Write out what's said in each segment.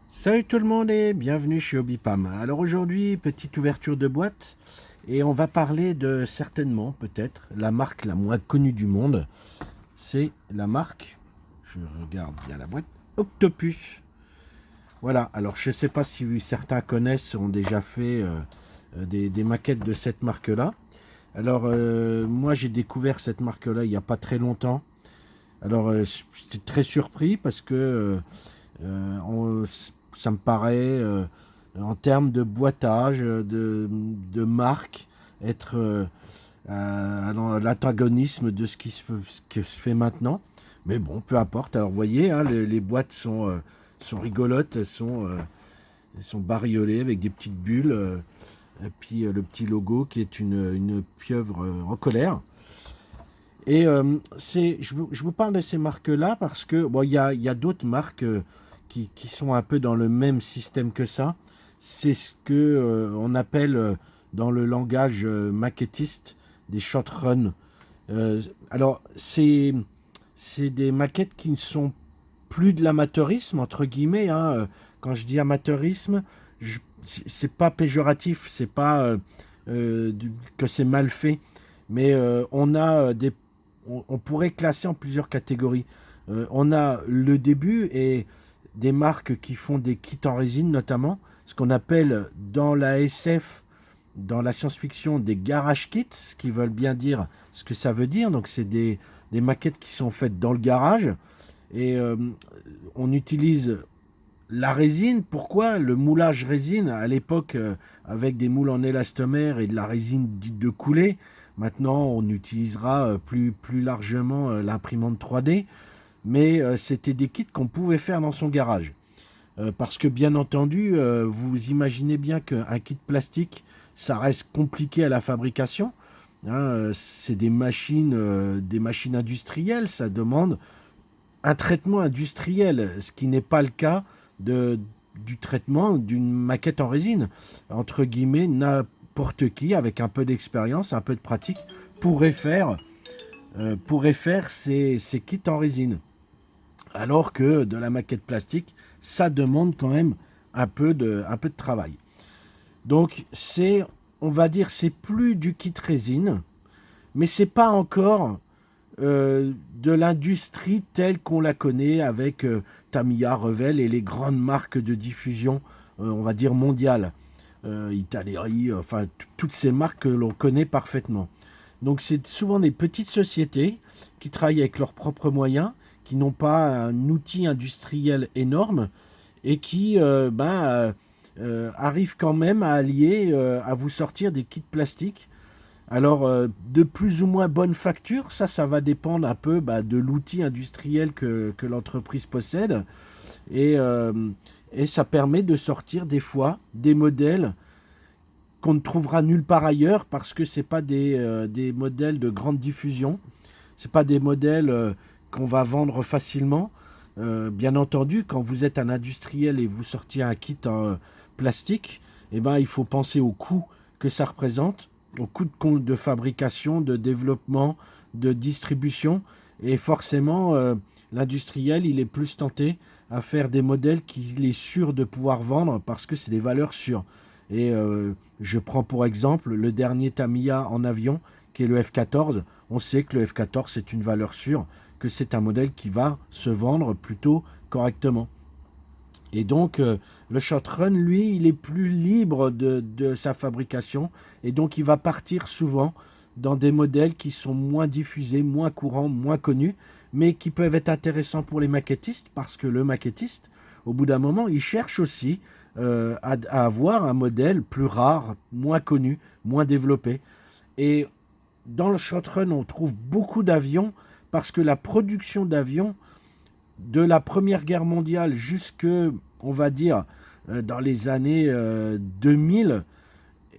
Salut tout le monde et bienvenue chez Hobbypam. Alors aujourd'hui, petite ouverture de boîte et on va parler de certainement, peut-être, la marque la moins connue du monde. C'est la marque, je regarde bien la boîte, Octopus. Voilà, alors je ne sais pas si certains connaissent, ont déjà fait des maquettes de cette marque-là. Alors moi j'ai découvert cette marque-là il n'y a pas très longtemps. Alors j'étais très surpris parce que ça me paraît, en termes de boitage, de marque, être à l'antagonisme de ce qui se fait maintenant. Mais bon, peu importe. Alors, vous voyez, hein, les boîtes sont rigolotes, elles sont bariolées avec des petites bulles. Et puis le petit logo qui est une pieuvre en colère. Et je vous parle de ces marques-là parce que bon, il y a d'autres marques qui sont un peu dans le même système que ça. C'est ce que on appelle dans le langage maquettiste des shot run. Alors c'est des maquettes qui ne sont plus de l'amateurisme entre guillemets, hein. Quand je dis amateurisme, c'est pas péjoratif, c'est pas que c'est mal fait, mais on a on pourrait classer en plusieurs catégories. On a le début et des marques qui font des kits en résine notamment, ce qu'on appelle dans la SF, dans la science-fiction, des garage kits, ce qui veut bien dire ce que ça veut dire. Donc c'est des maquettes qui sont faites dans le garage et on utilise la résine. Pourquoi le moulage résine à l'époque avec des moules en élastomère et de la résine dite de coulée. Maintenant, on utilisera plus largement l'imprimante 3D, mais c'était des kits qu'on pouvait faire dans son garage. Parce que bien entendu, vous imaginez bien qu'un kit plastique, ça reste compliqué à la fabrication. Hein, c'est des machines industrielles, ça demande un traitement industriel, ce qui n'est pas le cas de, du traitement d'une maquette en résine. Entre guillemets, n'importe qui, avec un peu d'expérience, un peu de pratique, pourrait faire ces kits en résine. Alors que de la maquette plastique, ça demande quand même un peu de travail. Donc c'est, on va dire, c'est plus du kit résine, mais c'est pas encore de l'industrie telle qu'on la connaît avec Tamiya, Revell et les grandes marques de diffusion, on va dire mondiales. Italeri, enfin toutes ces marques que l'on connaît parfaitement. Donc c'est souvent des petites sociétés qui travaillent avec leurs propres moyens, qui n'ont pas un outil industriel énorme et qui arrivent quand même à allier, à vous sortir des kits plastiques. Alors, de plus ou moins bonne facture, ça va dépendre un peu de l'outil industriel que l'entreprise possède. Et, euh, et ça permet de sortir des fois des modèles qu'on ne trouvera nulle part ailleurs parce que ce pas des modèles de grande diffusion. Ce pas des modèles qu'on va vendre facilement. Bien entendu, quand vous êtes un industriel et vous sortiez un kit en plastique, eh ben, il faut penser au coût que ça représente, au coût de fabrication, de développement, de distribution. Et forcément, l'industriel, il est plus tenté à faire des modèles qu'il est sûr de pouvoir vendre parce que c'est des valeurs sûres. Et je prends pour exemple le dernier Tamiya en avion, qui est le F-14. On sait que le F-14, c'est une valeur sûre, que c'est un modèle qui va se vendre plutôt correctement. Et donc, le Shot-Run, lui, il est plus libre de sa fabrication. Et donc, il va partir souvent dans des modèles qui sont moins diffusés, moins courants, moins connus, mais qui peuvent être intéressants pour les maquettistes, parce que le maquettiste, au bout d'un moment, il cherche aussi à avoir un modèle plus rare, moins connu, moins développé. Et dans le Shot-Run, on trouve beaucoup d'avions, parce que la production d'avions de la Première Guerre mondiale jusque, on va dire, dans les années 2000,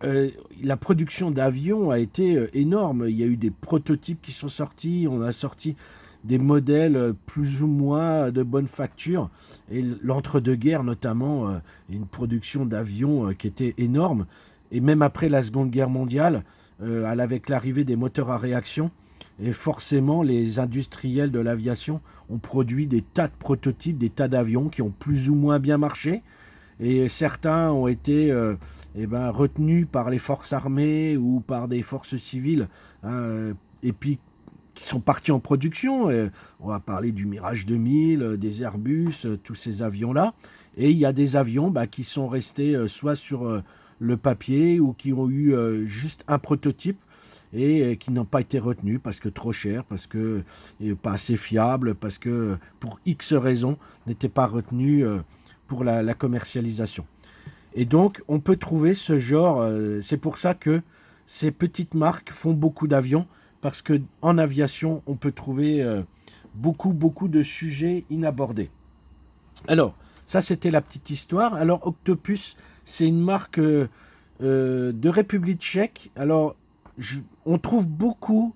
la production d'avions a été énorme. Il y a eu des prototypes qui sont sortis, on a sorti des modèles plus ou moins de bonne facture. Et l'entre-deux-guerres, notamment, une production d'avions qui était énorme. Et même après la Seconde Guerre mondiale, avec l'arrivée des moteurs à réaction, Et forcément, les industriels de l'aviation ont produit des tas de prototypes, des tas d'avions qui ont plus ou moins bien marché. Et certains ont été retenus par les forces armées ou par des forces civiles, hein, et puis qui sont partis en production. On va parler du Mirage 2000, des Airbus, tous ces avions-là. Et il y a des avions qui sont restés soit sur le papier ou qui ont eu juste un prototype et qui n'ont pas été retenus parce que trop cher, parce que pas assez fiable, parce que pour X raisons n'étaient pas retenus pour la commercialisation. Et donc on peut trouver ce genre, c'est pour ça que ces petites marques font beaucoup d'avions, parce que en aviation on peut trouver beaucoup de sujets inabordés. Alors ça c'était la petite histoire. Alors Octopus, c'est une marque de République tchèque. Alors on trouve beaucoup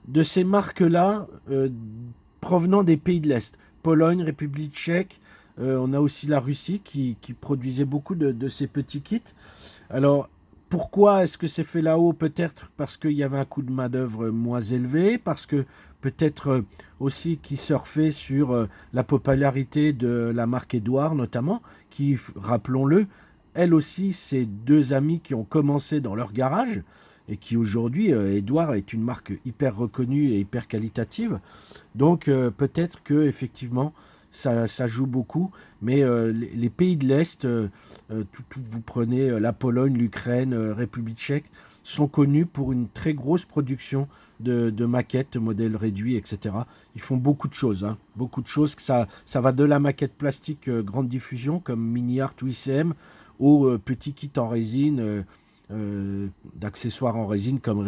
de ces marques-là provenant des pays de l'Est. Pologne, République tchèque, on a aussi la Russie qui produisait beaucoup de ces petits kits. Alors, pourquoi est-ce que c'est fait là-haut? Peut-être parce qu'il y avait un coût de main-d'œuvre moins élevé, parce que peut-être aussi qu'ils surfaient sur la popularité de la marque Édouard, notamment, qui, rappelons-le, elle aussi, c'est deux amis qui ont commencé dans leur garage et qui aujourd'hui, Édouard est une marque hyper reconnue et hyper qualitative. Donc peut-être que effectivement ça joue beaucoup, mais les pays de l'Est, vous prenez la Pologne, l'Ukraine, République tchèque, sont connus pour une très grosse production de maquettes, modèles réduits, etc. Ils font beaucoup de choses, hein, beaucoup de choses. Ça va de la maquette plastique grande diffusion, comme Mini Art ou ICM, aux petits kits en résine, d'accessoires en résine, comme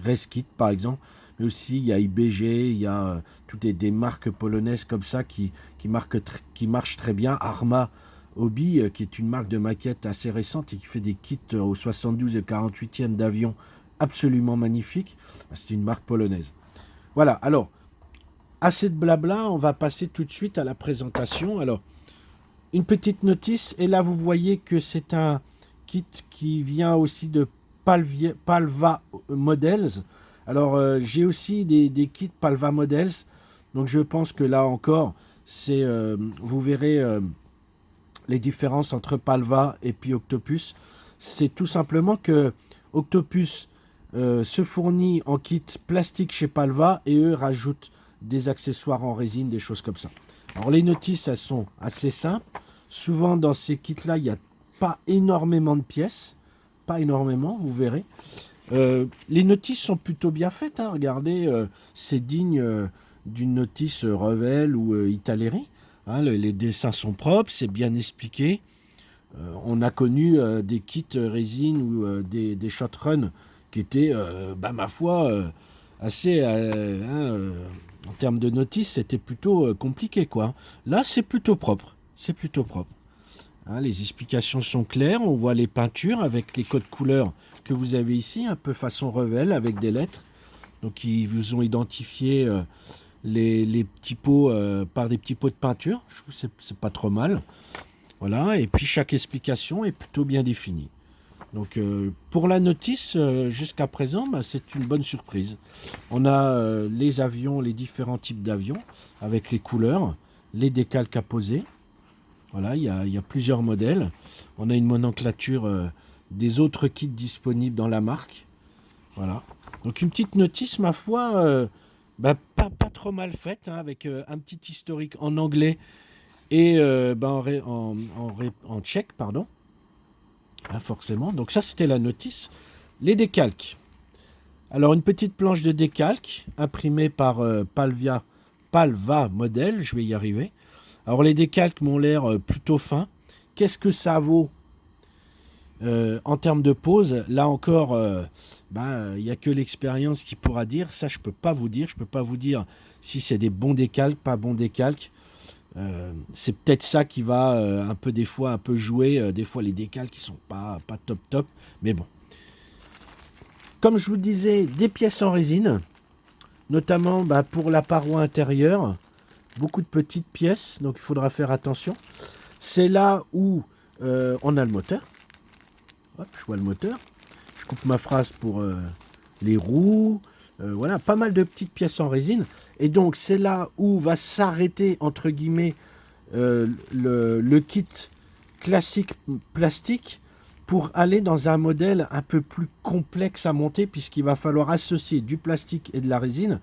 Reskit par exemple. Mais aussi, il y a IBG, il y a toutes des marques polonaises comme ça qui marchent très bien. Arma Hobby, qui est une marque de maquettes assez récente et qui fait des kits au 72 et 48e d'avion absolument magnifiques. C'est une marque polonaise. Voilà, alors, assez de blabla, on va passer tout de suite à la présentation. Alors, une petite notice, et là vous voyez que c'est un kit qui vient aussi de Palva Models. Alors j'ai aussi des kits Palva Models, donc je pense que là encore, vous verrez les différences entre Palva et puis Octopus. C'est tout simplement que Octopus se fournit en kit plastique chez Palva et eux rajoutent des accessoires en résine, des choses comme ça. Alors les notices, elles sont assez simples. Souvent dans ces kits-là, il n'y a pas énormément de pièces. Pas énormément, vous verrez. Les notices sont plutôt bien faites. Hein. Regardez, c'est digne d'une notice Revell ou Italeri. Hein, les dessins sont propres, c'est bien expliqué. On a connu des kits résine ou des shot-run qui étaient, ma foi, assez... en termes de notice, c'était plutôt compliqué, quoi. Là, c'est plutôt propre. C'est plutôt propre. Hein, les explications sont claires. On voit les peintures avec les codes couleurs que vous avez ici, un peu façon Revell avec des lettres. Donc, ils vous ont identifié les petits pots par des petits pots de peinture. Je trouve que c'est pas trop mal. Voilà. Et puis, chaque explication est plutôt bien définie. Donc, pour la notice, jusqu'à présent, c'est une bonne surprise. On a les avions, les différents types d'avions avec les couleurs, les décalques à poser. Voilà, il y a plusieurs modèles. On a une nomenclature des autres kits disponibles dans la marque. Voilà. Donc une petite notice, ma foi, pas trop mal faite, hein, avec un petit historique en anglais et en tchèque, pardon. Hein, forcément. Donc ça, c'était la notice. Les décalques. Alors une petite planche de décalque imprimée par Palva Model, je vais y arriver. Alors les décalques m'ont l'air plutôt fins. Qu'est-ce que ça vaut en termes de pose? Là encore, il n'y a que l'expérience qui pourra dire. Ça, je peux pas vous dire. Je peux pas vous dire si c'est des bons décalques, pas bons décalques. C'est peut-être ça qui va un peu des fois un peu jouer. Des fois les décalques qui sont pas top. Mais bon. Comme je vous disais, des pièces en résine, notamment pour la paroi intérieure. Beaucoup de petites pièces, donc il faudra faire attention. C'est là où on a le moteur. Hop, je vois le moteur. Je coupe ma phrase pour les roues, Voilà, pas mal de petites pièces en résine. Et donc, c'est là où va s'arrêter, entre guillemets, le kit classique plastique pour aller dans un modèle un peu plus complexe à monter, puisqu'il va falloir associer du plastique et de la résine.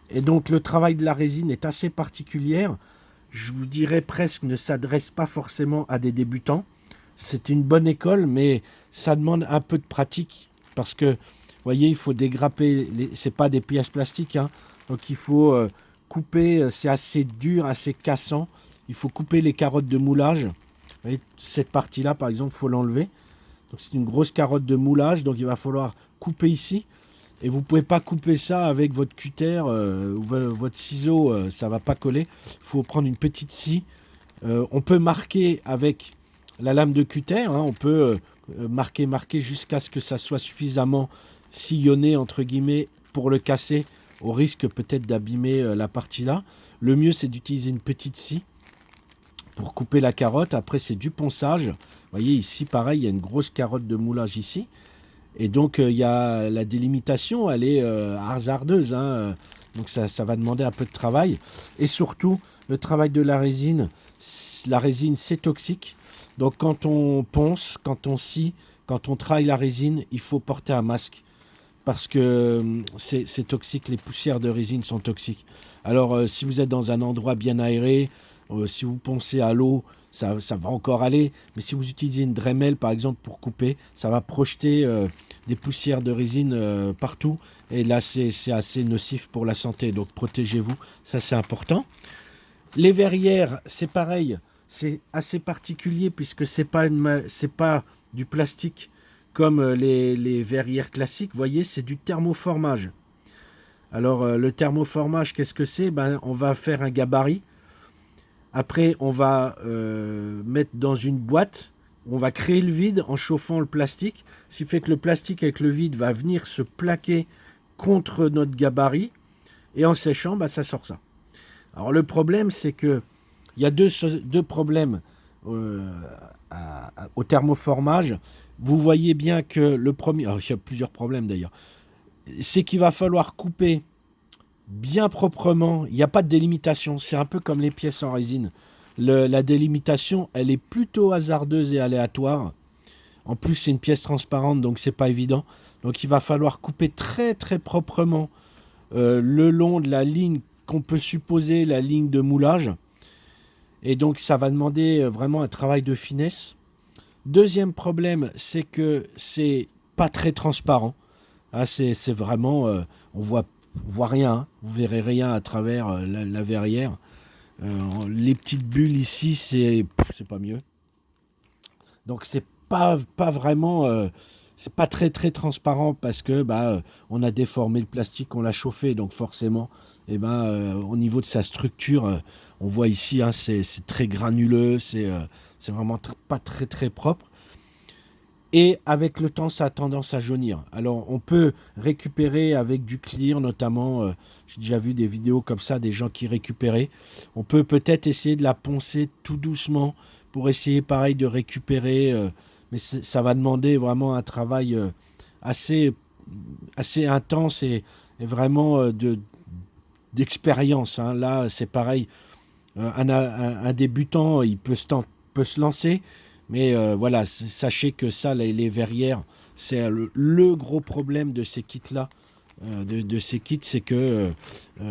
Et donc, le travail de la résine est assez particulier. Je vous dirais presque ne s'adresse pas forcément à des débutants. C'est une bonne école, mais ça demande un peu de pratique parce que, vous voyez, il faut dégrapper. C'est pas des pièces plastiques, hein. Donc il faut couper. C'est assez dur, assez cassant. Il faut couper les carottes de moulage. Vous voyez, cette partie-là, par exemple, il faut l'enlever. Donc c'est une grosse carotte de moulage, donc il va falloir couper ici. Et vous ne pouvez pas couper ça avec votre cutter ou votre ciseau, ça ne va pas coller. Il faut prendre une petite scie. On peut marquer avec la lame de cutter, hein, on peut marquer jusqu'à ce que ça soit suffisamment sillonné, entre guillemets, pour le casser, au risque peut-être d'abîmer la partie là. Le mieux, c'est d'utiliser une petite scie pour couper la carotte. Après, c'est du ponçage. Vous voyez, ici, pareil, il y a une grosse carotte de moulage ici. Et donc, il y a la délimitation, elle est hasardeuse, hein. Donc, ça va demander un peu de travail. Et surtout, le travail de la résine, c'est toxique. Donc, quand on ponce, quand on scie, quand on travaille la résine, il faut porter un masque. Parce que c'est toxique, les poussières de résine sont toxiques. Alors, si vous êtes dans un endroit bien aéré, si vous poncez à l'eau, ça va encore aller. Mais si vous utilisez une Dremel, par exemple, pour couper, ça va projeter des poussières de résine partout. Et là, c'est assez nocif pour la santé. Donc, protégez-vous. Ça, c'est important. Les verrières, c'est pareil. C'est assez particulier puisque c'est pas du plastique comme les verrières classiques. Vous voyez, c'est du thermoformage. Alors, le thermoformage, qu'est-ce que c'est? Ben, on va faire un gabarit. Après, on va mettre dans une boîte, on va créer le vide en chauffant le plastique, ce qui fait que le plastique avec le vide va venir se plaquer contre notre gabarit, et en séchant, bah, ça sort ça. Alors le problème, c'est que il y a deux problèmes au thermoformage. Vous voyez bien que le premier, alors, il y a plusieurs problèmes d'ailleurs, c'est qu'il va falloir couper bien proprement. Il n'y a pas de délimitation. C'est un peu comme les pièces en résine. La délimitation, elle est plutôt hasardeuse et aléatoire. En plus, c'est une pièce transparente, donc c'est pas évident. Donc il va falloir couper très très proprement le long de la ligne qu'on peut supposer la ligne de moulage. Et donc ça va demander vraiment un travail de finesse. Deuxième problème, c'est que c'est pas très transparent. Ah, c'est vraiment, on voit rien, hein. Vous verrez rien à travers la verrière. Les petites bulles ici, c'est pas mieux. Donc c'est pas vraiment, c'est pas très très transparent parce que bah, on a déformé le plastique, on l'a chauffé, donc forcément, et ben, au niveau de sa structure, on voit ici, hein, c'est très granuleux, c'est vraiment pas très très propre. Et avec le temps, ça a tendance à jaunir. Alors, on peut récupérer avec du clear, notamment. J'ai déjà vu des vidéos comme ça, des gens qui récupéraient. On peut peut-être essayer de la poncer tout doucement pour essayer, pareil, de récupérer. Mais ça va demander vraiment un travail assez, assez intense et vraiment d'expérience, hein. Là, c'est pareil. Un débutant, il peut se lancer. Mais voilà, sachez que ça, les verrières, c'est le gros problème de ces kits-là, de ces kits, c'est que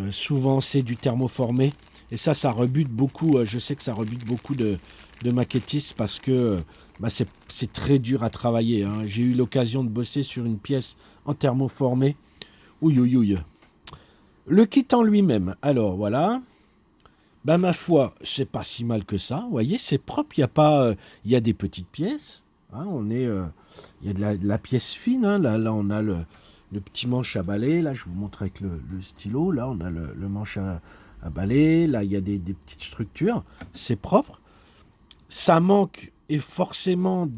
souvent c'est du thermoformé. Et ça rebute beaucoup, je sais que ça rebute beaucoup de maquettistes parce que bah, c'est très dur à travailler, hein. J'ai eu l'occasion de bosser sur une pièce en thermoformé. Ouille, ouille, ouille. Le kit en lui-même, alors voilà. Ben, ma foi, c'est pas si mal que ça. Vous voyez, c'est propre. Il y a pas, il y a des petites pièces, hein, il y a de la pièce fine, hein. Là, on a le petit manche à balai. Là, je vous montre avec le stylo. Là, on a le manche à balai. Là, il y a des petites structures. C'est propre. Ça manque et forcément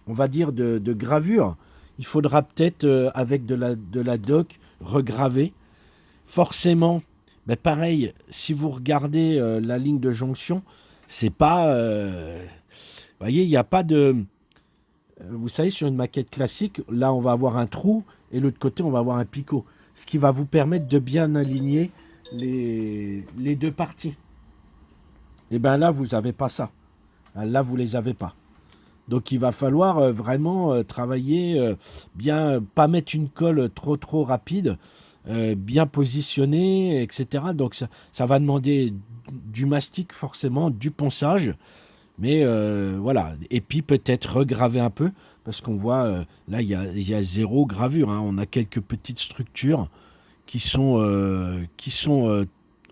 on va dire, de gravure. Il faudra peut-être, avec de la doc, regraver. Forcément. Mais pareil, si vous regardez la ligne de jonction, c'est pas. Vous voyez, il n'y a pas de. Vous savez, sur une maquette classique, là, on va avoir un trou et l'autre côté, on va avoir un picot. Ce qui va vous permettre de bien aligner les deux parties. Et bien là, vous n'avez pas ça. Là, vous les avez pas. Donc il va falloir vraiment travailler bien, pas mettre une colle trop rapide, bien positionnée, etc. Donc ça va demander du mastic forcément, du ponçage, mais voilà. Et puis peut-être regraver un peu, parce qu'on voit là il y a zéro gravure, hein. On a quelques petites structures qui sont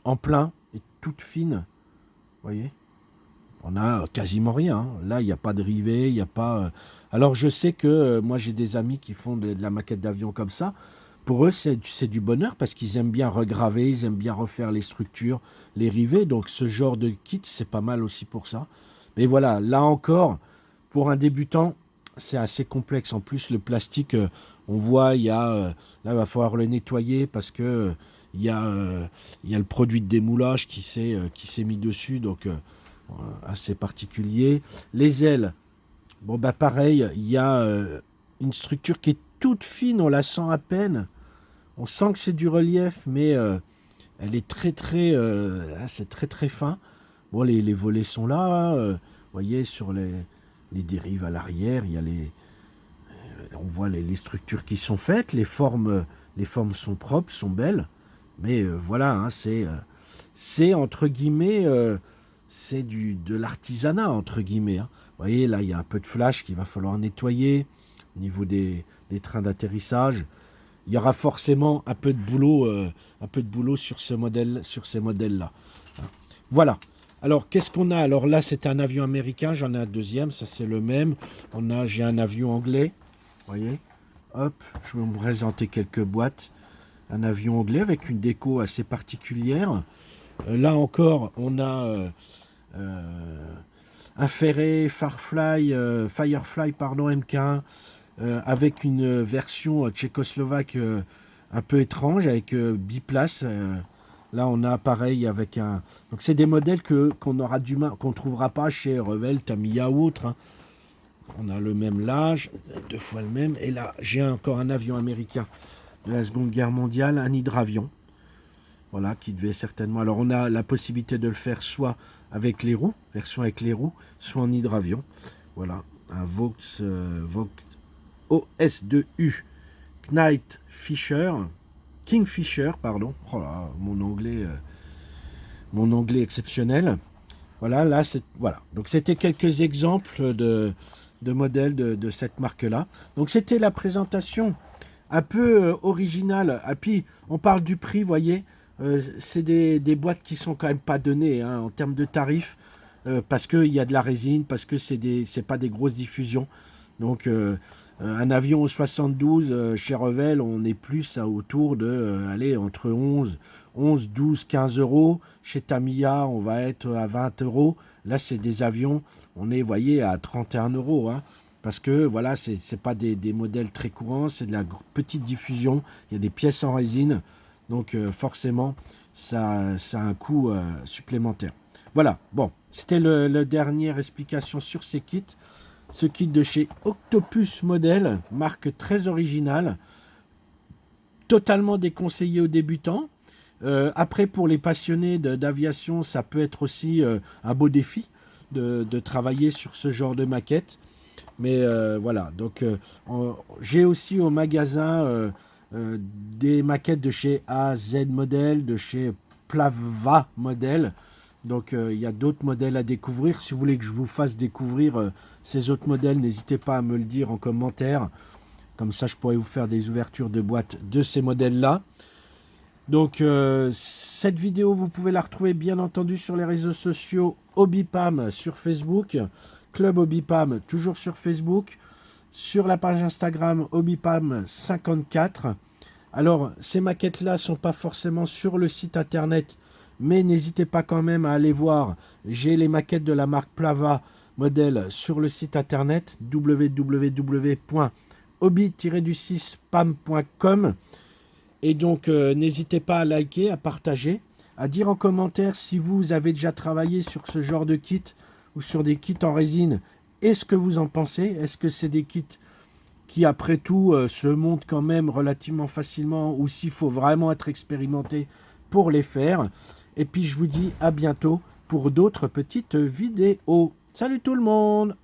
en plein et toutes fines, vous voyez. On a quasiment rien, hein. Là, il n'y a pas de rivet, il n'y a pas. Alors, je sais que moi, j'ai des amis qui font de la maquette d'avion comme ça. Pour eux, c'est du bonheur parce qu'ils aiment bien regraver, ils aiment bien refaire les structures, les rivets. Donc, ce genre de kit, c'est pas mal aussi pour ça. Mais voilà, là encore, pour un débutant, c'est assez complexe. En plus, le plastique, on voit, il y a. Là, il va falloir le nettoyer parce que il y a le produit de démoulage qui s'est mis dessus. Donc. Assez particulier. Les ailes, bon bah pareil, il y a une structure qui est toute fine, on la sent à peine. On sent que c'est du relief, mais elle est c'est très fin. Bon, les volets sont là, vous voyez, sur les dérives à l'arrière, il y a on voit les structures qui sont faites, les formes sont propres, sont belles, mais voilà, hein, c'est entre guillemets, c'est de l'artisanat, entre guillemets, hein. Vous voyez, là, il y a un peu de flash qu'il va falloir nettoyer au niveau des trains d'atterrissage. Il y aura forcément un peu de boulot sur sur ces modèles-là, hein. Voilà. Alors, qu'est-ce qu'on a? Alors là, c'est un avion américain. J'en ai un deuxième. Ça, c'est le même. J'ai un avion anglais. Vous voyez? Hop, je vais vous présenter quelques boîtes. Un avion anglais avec une déco assez particulière. Là encore, on a un ferré Firefly pardon, MK1 avec une version tchécoslovaque un peu étrange avec biplace. Là, on a pareil avec un. Donc, c'est des modèles qu'on aura qu'on trouvera pas chez Revell, Tamiya ou autre, hein. On a le même large, deux fois le même. Et là, j'ai encore un avion américain de la Seconde Guerre mondiale, un hydravion. Voilà, qui devait certainement. Alors, on a la possibilité de le faire soit avec les roues, version avec les roues, soit en hydravion. Voilà, un Vox OS2U Knight Fisher, Kingfisher, pardon. Oh là, mon anglais exceptionnel. Voilà, là, voilà. Donc, c'était quelques exemples de modèles de cette marque-là. Donc, c'était la présentation un peu originale. Et puis, on parle du prix, vous voyez. C'est des boîtes qui sont quand même pas données, hein, en termes de tarifs, parce qu'il y a de la résine, parce que c'est pas des grosses diffusions. Donc, un avion au 72 chez Revell, on est plus autour de, allez, entre 12, 15 euros. Chez Tamiya, on va être à 20 euros. Là, c'est des avions, on est, vous voyez, à 31 euros, hein, parce que, voilà, c'est pas des modèles très courants, c'est de la petite diffusion. Il y a des pièces en résine. Donc forcément, ça a un coût supplémentaire. Voilà, bon, c'était le dernière explication sur ces kits. Ce kit de chez Octopus Model, marque très originale, totalement déconseillé aux débutants. Après, pour les passionnés d'aviation, ça peut être aussi un beau défi de travailler sur ce genre de maquette. Mais voilà, donc j'ai aussi au magasin des maquettes de chez AZ Model, de chez Plava Model. Donc il y a d'autres modèles à découvrir. Si vous voulez que je vous fasse découvrir ces autres modèles, n'hésitez pas à me le dire en commentaire. Comme ça, je pourrais vous faire des ouvertures de boîtes de ces modèles-là. Donc cette vidéo, vous pouvez la retrouver bien entendu sur les réseaux sociaux Hobbypam sur Facebook, Club Hobbypam toujours sur Facebook, sur la page Instagram Hobbypam54. Alors ces maquettes-là sont pas forcément sur le site internet, mais n'hésitez pas quand même à aller voir. J'ai les maquettes de la marque Plava Model sur le site internet www.hobby-pam.com. Et donc, n'hésitez pas à liker, à partager, à dire en commentaire si vous avez déjà travaillé sur ce genre de kit ou sur des kits en résine et ce que vous en pensez. Est-ce que c'est des kits qui, après tout, se montent quand même relativement facilement, ou s'il faut vraiment être expérimenté pour les faire? Et puis je vous dis à bientôt pour d'autres petites vidéos. Salut tout le monde!